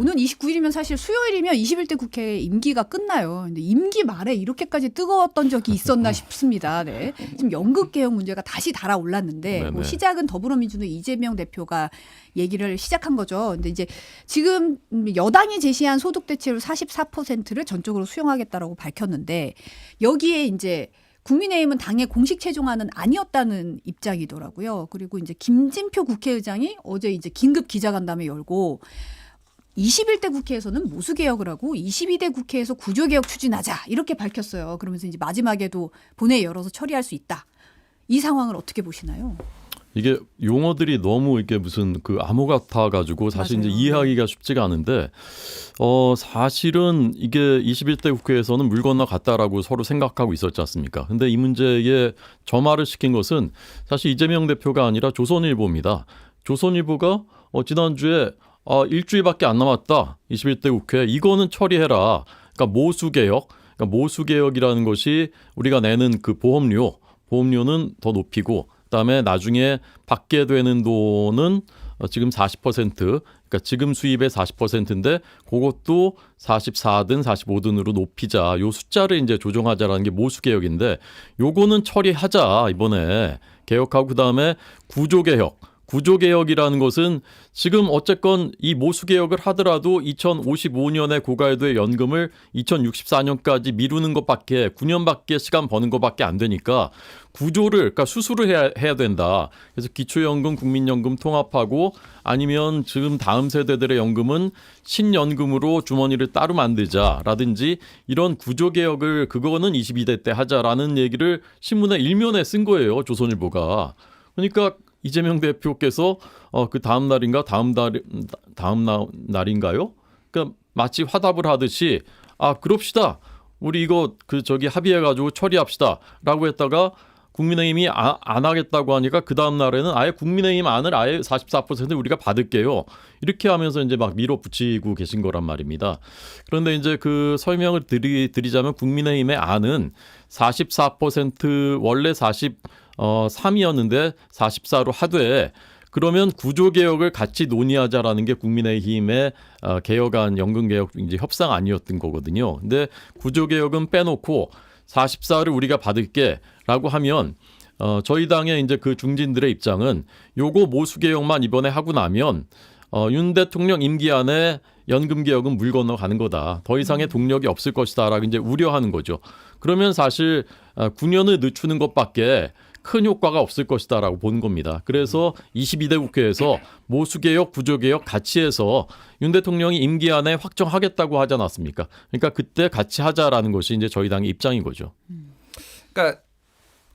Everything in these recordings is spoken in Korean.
오는 29일이면 사실 수요일이면 21대 국회 임기가 끝나요. 근데 임기 말에 이렇게까지 뜨거웠던 적이 있었나 싶습니다. 네. 지금 연금 개혁 문제가 다시 달아올랐는데 뭐 시작은 더불어민주당 이재명 대표가 얘기를 시작한 거죠. 근데 이제 지금 여당이 제시한 소득 대체율 44%를 전적으로 수용하겠다라고 밝혔는데 여기에 이제 국민의힘은 당의 공식 최종안은 아니었다는 입장이더라고요. 그리고 이제 김진표 국회의장이 어제 이제 긴급 기자간담회 열고 21대 국회에서는 모수개혁을 하고 22대 국회에서 구조개혁 추진하자 이렇게 밝혔어요. 그러면서 이제 마지막에도 본회의 열어서 처리할 수 있다. 이 상황을 어떻게 보시나요? 이게 용어들이 너무 이게 무슨 그 암호 같아 가지고 사실 맞아요. 이제 이해하기가 쉽지가 않은데 사실은 이게 21대 국회에서는 물 건너갔다라고 서로 생각하고 있었지 않습니까? 근데 이 문제에 점화를 시킨 것은 사실 이재명 대표가 아니라 조선일보입니다. 조선일보가 지난주에 일주일밖에 안 남았다. 21대 국회 이거는 처리해라. 그러니까 모수개혁. 그러니까 모수개혁이라는 것이 우리가 내는 그 보험료는 더 높이고 그다음에 나중에 받게 되는 돈은 지금 40% 그러니까 지금 수입의 40%인데 그것도 44든 45든으로 높이자. 요 숫자를 이제 조정하자라는 게 모수개혁인데 요거는 처리하자. 이번에 개혁하고 그다음에 구조개혁. 구조개혁이라는 것은 지금 어쨌건 이 모수개혁을 하더라도 2055년에 고갈돼 연금을 2064년까지 미루는 것밖에 9년밖에 시간 버는 것밖에 안 되니까 구조를 그러니까 수술을 해야 된다. 그래서 기초연금, 국민연금 통합하고 아니면 지금 다음 세대들의 연금은 신연금으로 주머니를 따로 만들자라든지 이런 구조개혁을 그거는 22대 때 하자라는 얘기를 신문의 일면에 쓴 거예요. 조선일보가. 그러니까 이재명 대표께서 그 다음 날인가요? 그러니까 마치 화답을 하듯이 그럽시다. 우리 이거 합의해 가지고 처리합시다라고 했다가 국민의힘이 안 하겠다고 하니까 그 다음 날에는 아예 국민의힘 안을 아예 44% 우리가 받을게요. 이렇게 하면서 이제 막 밀어붙이고 계신 거란 말입니다. 그런데 이제 그 설명을 드리자면 국민의힘의 안은 44% 원래 3이었는데 44로 하되 그러면 구조개혁을 같이 논의하자라는 게 국민의힘의 개혁안 연금개혁 이제 협상 아니었던 거거든요. 근데 구조개혁은 빼놓고 44를 우리가 받을게라고 하면 저희 당의 이제 그 중진들의 입장은 요거 모수개혁만 이번에 하고 나면 윤 대통령 임기 안에 연금개혁은 물 건너가는 거다. 더 이상의 동력이 없을 것이다라고 이제 우려하는 거죠. 그러면 사실 9년을 늦추는 것밖에 큰 효과가 없을 것이다라고 보는 겁니다. 그래서 22대 국회에서 모수개혁, 구조개혁 같이 해서 윤 대통령이 임기 안에 확정하겠다고 하지 않았습니까? 그러니까 그때 같이 하자라는 것이 이제 저희 당의 입장인 거죠. 그러니까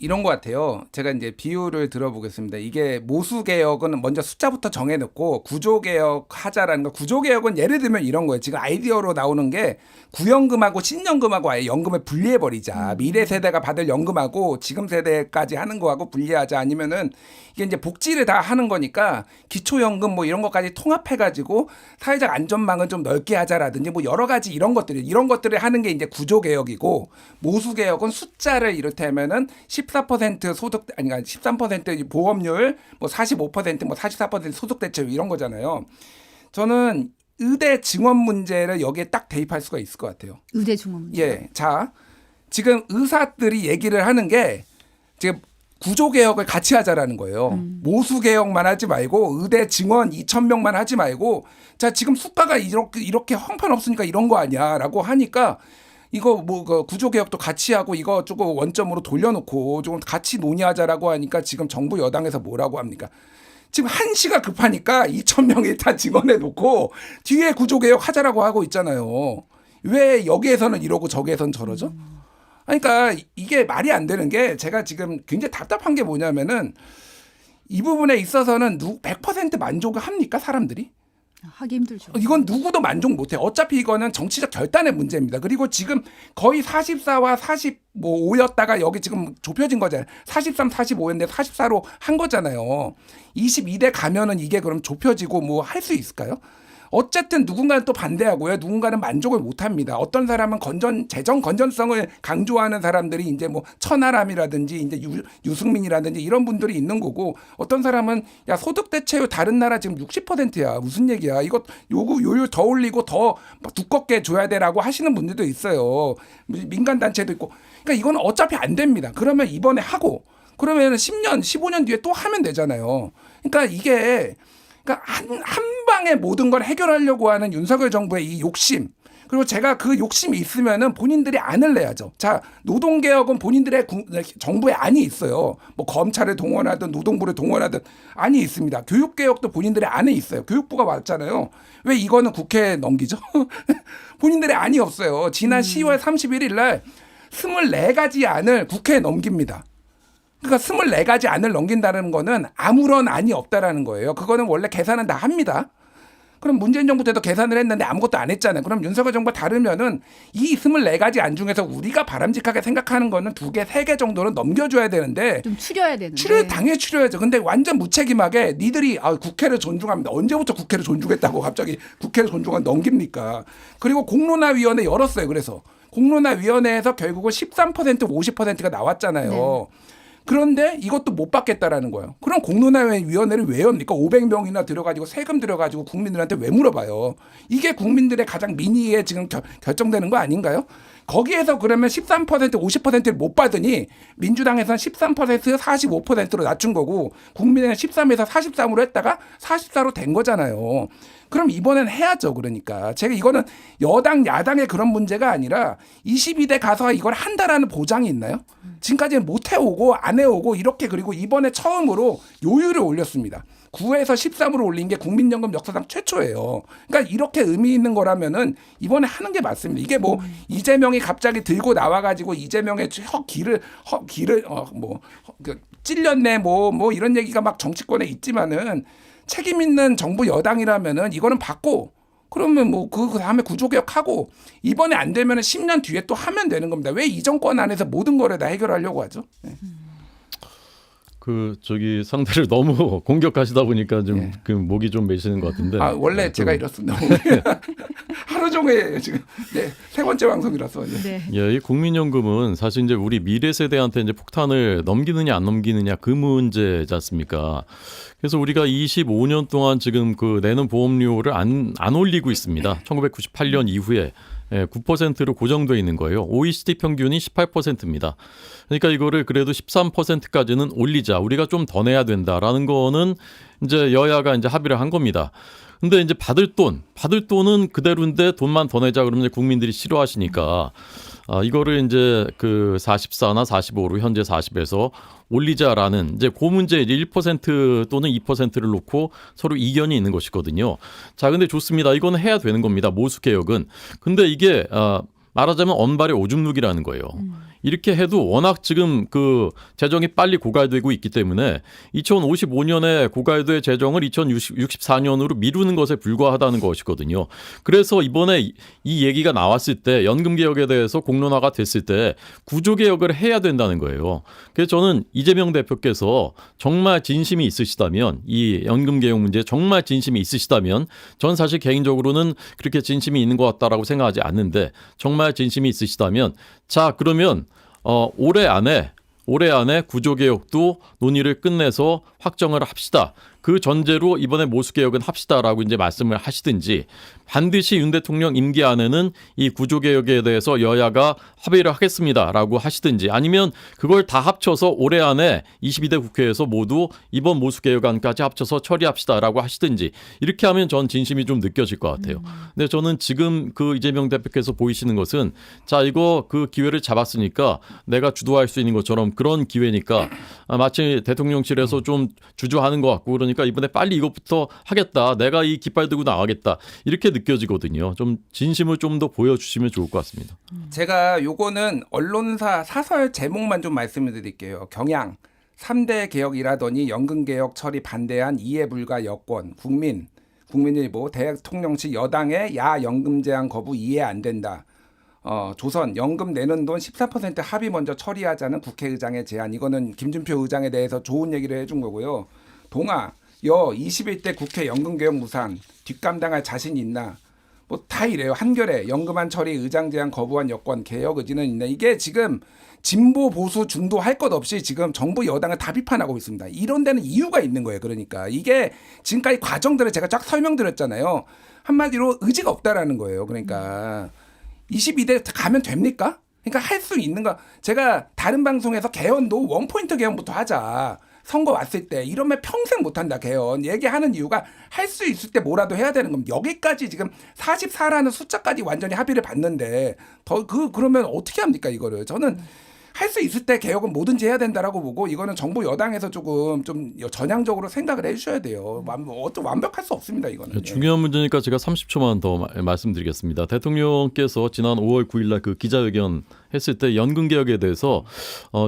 이런 것 같아요. 제가 이제 비유를 들어보겠습니다. 이게 모수개혁은 먼저 숫자부터 정해놓고 구조개혁 하자라는 거. 구조개혁은 예를 들면 이런 거예요. 지금 아이디어로 나오는 게 구연금하고 신연금하고 아예 연금을 분리해버리자. 미래 세대가 받을 연금하고 지금 세대까지 하는 거하고 분리하자. 아니면은 이게 이제 복지를 다 하는 거니까 기초연금 뭐 이런 것까지 통합해가지고 사회적 안전망을 좀 넓게 하자라든지 뭐 여러 가지 이런 것들을 하는 게 이제 구조개혁이고 모수개혁은 숫자를 이렇다면은 14% 소득 아니 13% 보험료율 뭐 45% 뭐 44% 소득 대체율 이런 거잖아요. 저는 의대 증원 문제를 여기에 딱 대입할 수가 있을 것 같아요. 의대 증원 문제. 예. 자, 지금 의사들이 얘기를 하는 게 지금 구조개혁을 같이 하자라는 거예요. 모수개혁만 하지 말고 의대 증원 2,000명만 하지 말고 자, 지금 수가가 이렇게 형편없으니까 이런 거 아니야라고 하니까 이거 뭐 구조개혁도 같이 하고 이거 조금 원점으로 돌려놓고 좀 같이 논의하자라고 하니까 지금 정부 여당에서 뭐라고 합니까? 지금 한시가 급하니까 2,000명 일단 증언해놓고 뒤에 구조개혁 하자라고 하고 있잖아요. 왜 여기에서는 이러고 저기에서는 저러죠? 그러니까 이게 말이 안 되는 게 제가 지금 굉장히 답답한 게 뭐냐면은 이 부분에 있어서는 100% 만족을 합니까 사람들이? 하기 힘들죠. 이건 누구도 만족 못해요. 어차피 이거는 정치적 결단의 문제입니다. 그리고 지금 거의 44와 45였다가 여기 지금 좁혀진 거잖아요. 43, 45였는데 44로 한 거잖아요. 22대 가면은 이게 그럼 좁혀지고 뭐 할 수 있을까요? 어쨌든 누군가는 또 반대하고요. 누군가는 만족을 못합니다. 어떤 사람은 재정 건전성을 강조하는 사람들이 이제 뭐 천하람이라든지 이제 유승민이라든지 이런 분들이 있는 거고, 어떤 사람은 야 소득 대체율 다른 나라 지금 60%야 무슨 얘기야, 이거 요율 더 올리고 더 두껍게 줘야 돼라고 하시는 분들도 있어요. 민간 단체도 있고. 그러니까 이거는 어차피 안 됩니다. 그러면 이번에 하고 그러면 10년, 15년 뒤에 또 하면 되잖아요. 그러니까 이게 한 방에 모든 걸 해결하려고 하는 윤석열 정부의 이 욕심, 그리고 제가 그 욕심이 있으면은 본인들이 안을 내야죠. 자, 노동개혁은 본인들의 정부에 안이 있어요. 뭐 검찰을 동원하든 노동부를 동원하든 안이 있습니다. 교육개혁도 본인들의 안에 있어요. 교육부가 왔잖아요. 왜 이거는 국회에 넘기죠? 본인들의 안이 없어요. 지난 10월 31일 날 24가지 안을 국회에 넘깁니다. 그러니까 24가지 안을 넘긴다는 거는 아무런 안이 없다라는 거예요. 그거는 원래 계산은 다 합니다. 그럼 문재인 정부 때도 계산을 했는데 아무것도 안 했잖아요. 그럼 윤석열 정부가 다르면은 이 24가지 안 중에서 우리가 바람직하게 생각하는 거는 2개, 3개 정도는 넘겨줘야 되는데. 좀 추려야 되는데. 당연히 추려야죠. 근데 완전 무책임하게 니들이 국회를 존중합니다. 언제부터 국회를 존중했다고 갑자기 국회를 존중한 넘깁니까? 그리고 공론화위원회 열었어요. 그래서 공론화위원회에서 결국은 13% 50%가 나왔잖아요. 네. 그런데 이것도 못 받겠다라는 거예요. 그럼 공론화위원회를 왜 엽니까? 500명이나 들어가지고 세금 들어가지고 국민들한테 왜 물어봐요? 이게 국민들의 가장 민의에 지금 결정되는 거 아닌가요? 거기에서 그러면 13% 50%를 못 받으니 민주당에서는 13% 45%로 낮춘 거고 국민의힘은 13에서 43으로 했다가 44로 된 거잖아요. 그럼 이번엔 해야죠. 그러니까 제가 이거는 여당 야당의 그런 문제가 아니라 22대 가서 이걸 한다라는 보장이 있나요? 지금까지는 못 해오고 안 해오고 이렇게, 그리고 이번에 처음으로 요율을 올렸습니다. 9에서 13으로 올린 게 국민연금 역사상 최초예요. 그러니까 이렇게 의미 있는 거라면은 이번에 하는 게 맞습니다. 이게 뭐 이재명이 갑자기 들고 나와가지고 이재명의 길을 찔렸네 뭐 이런 얘기가 막 정치권에 있지만은 책임 있는 정부 여당이라면은 이거는 받고, 그러면 뭐 그 다음에 구조개혁하고 이번에 안 되면은 10년 뒤에 또 하면 되는 겁니다. 왜 이 정권 안에서 모든 거를 다 해결하려고 하죠? 네. 상대를 너무 공격하시다 보니까 좀 목이 좀 메시는 것 같은데. 원래 제가 이렇습니다. 하루 종일 지금 세 번째 방송이라서. 네. 예, 이 국민연금은 사실 이제 우리 미래 세대한테 이제 폭탄을 넘기느냐 안 넘기느냐 그 문제지 않습니까? 그래서 우리가 25년 동안 지금 내는 보험료를 안 올리고 있습니다. 1998년 이후에 9%로 고정돼 있는 거예요. OECD 평균이 18%입니다. 그러니까 이거를 그래도 13%까지는 올리자. 우리가 좀 더 내야 된다라는 거는 이제 여야가 이제 합의를 한 겁니다. 근데 이제 받을 돈은 그대로인데 돈만 더 내자 그러면 이제 국민들이 싫어하시니까 이거를 이제 44나 45로 현재 40에서 올리자라는 이제 그 문제 1% 또는 2%를 놓고 서로 이견이 있는 것이거든요. 자, 근데 좋습니다. 이거는 해야 되는 겁니다. 모수 개혁은. 근데 이게 말하자면 언발의 오줌 누기라는 거예요. 이렇게 해도 워낙 지금 재정이 빨리 고갈되고 있기 때문에 2055년에 고갈될 재정을 2064년으로 미루는 것에 불과하다는 것이거든요. 그래서 이번에 이 얘기가 나왔을 때 연금개혁에 대해서 공론화가 됐을 때 구조개혁을 해야 된다는 거예요. 그래서 저는 이재명 대표께서 정말 진심이 있으시다면, 이 연금개혁 문제에 정말 진심이 있으시다면, 전 사실 개인적으로는 그렇게 진심이 있는 것 같다라고 생각하지 않는데, 정말 진심이 있으시다면 자, 그러면 올해 안에 구조개혁도 논의를 끝내서 확정을 합시다. 그 전제로 이번에 모수개혁은 합시다라고 이제 말씀을 하시든지, 반드시 윤 대통령 임기 안에는 이 구조개혁에 대해서 여야가 합의를 하겠습니다라고 하시든지, 아니면 그걸 다 합쳐서 올해 안에 22대 국회에서 모두 이번 모수개혁안까지 합쳐서 처리합시다라고 하시든지, 이렇게 하면 전 진심이 좀 느껴질 것 같아요. 근데 저는 지금 이재명 대표께서 보이시는 것은, 자, 이거 기회를 잡았으니까 내가 주도할 수 있는 것처럼 그런 기회니까 마치 대통령실에서 좀 주저하는 것 같고, 그러니까 이번에 빨리 이것부터 하겠다, 내가 이 깃발 들고 나가겠다, 이렇게 느껴지거든요. 좀 진심을 좀 더 보여주시면 좋을 것 같습니다. 제가 요거는 언론사 사설 제목만 좀 말씀을 드릴게요. 경향 3대 개혁이라더니 연금개혁 처리 반대한 이해불가 여권, 국민일보 대통령실 여당의 야 연금 제한 거부 이해 안 된다. 조선 연금 내는 돈 14% 합의 먼저 처리하자는 국회의장의 제안. 이거는 김준표 의장에 대해서 좋은 얘기를 해준 거고요. 동아 여 21대 국회 연금개혁 무산 뒷감당할 자신 있나? 뭐 다 이래요. 한겨레 연금안 처리 의장 제안 거부한 여권 개혁 의지는 있나? 이게 지금 진보 보수 중도 할 것 없이 지금 정부 여당을 다 비판하고 있습니다. 이런 데는 이유가 있는 거예요. 그러니까 이게 지금까지 과정들을 제가 쫙 설명드렸잖아요. 한마디로 의지가 없다라는 거예요. 그러니까 22대 가면 됩니까? 그러니까 할 수 있는가? 제가 다른 방송에서 개헌도 원포인트 개헌부터 하자. 선거 왔을 때 이러면 평생 못한다 개헌 얘기하는 이유가 할 수 있을 때 뭐라도 해야 되는 겁니다. 여기까지 지금 44라는 숫자까지 완전히 합의를 봤는데 그러면 어떻게 합니까 이거를? 저는 할 수 있을 때 개혁은 뭐든지 해야 된다라고 보고 이거는 정부 여당에서 조금 좀 전향적으로 생각을 해주셔야 돼요. 완벽할 수 없습니다 이거는. 중요한 문제니까 제가 30초만 더 말씀드리겠습니다. 대통령께서 지난 5월 9일날 그 기자회견 했을 때 연금 개혁에 대해서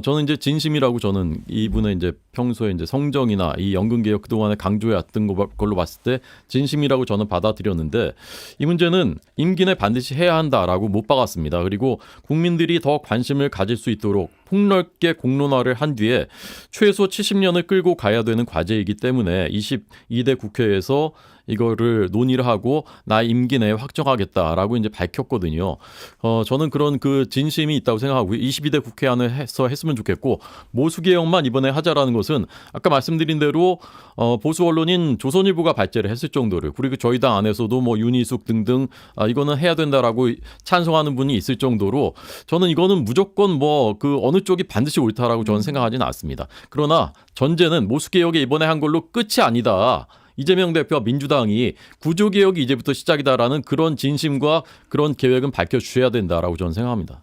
저는 이제 진심이라고 저는 이분의 이제 평소에 이제 성정이나 이 연금 개혁 그동안에 강조해왔던 걸로 봤을 때 진심이라고 저는 받아들였는데 이 문제는 임기 내 반드시 해야 한다라고 못 박았습니다. 그리고 국민들이 더 관심을 가질 수 있도록 폭넓게 공론화를 한 뒤에 최소 70년을 끌고 가야 되는 과제이기 때문에 22대 국회에서 이거를 논의를 하고 나 임기 내에 확정하겠다라고 이제 밝혔거든요. 저는 그런 그 진심이 있다고 생각하고 22대 국회 안에서 했으면 좋겠고 모수 개혁만 이번에 하자라는 것은 아까 말씀드린 대로 보수 언론인 조선일보가 발제를 했을 정도를 그리고 저희 당 안에서도 뭐 윤희숙 등등 이거는 해야 된다라고 찬성하는 분이 있을 정도로 저는 이거는 무조건 뭐 그 어느 쪽이 반드시 옳다라고 저는 생각하지는 않습니다. 그러나 전제는 모수 개혁이 이번에 한 걸로 끝이 아니다. 이재명 대표와 민주당이 구조개혁이 이제부터 시작이다라는 그런 진심과 그런 계획은 밝혀주셔야 된다라고 저는 생각합니다.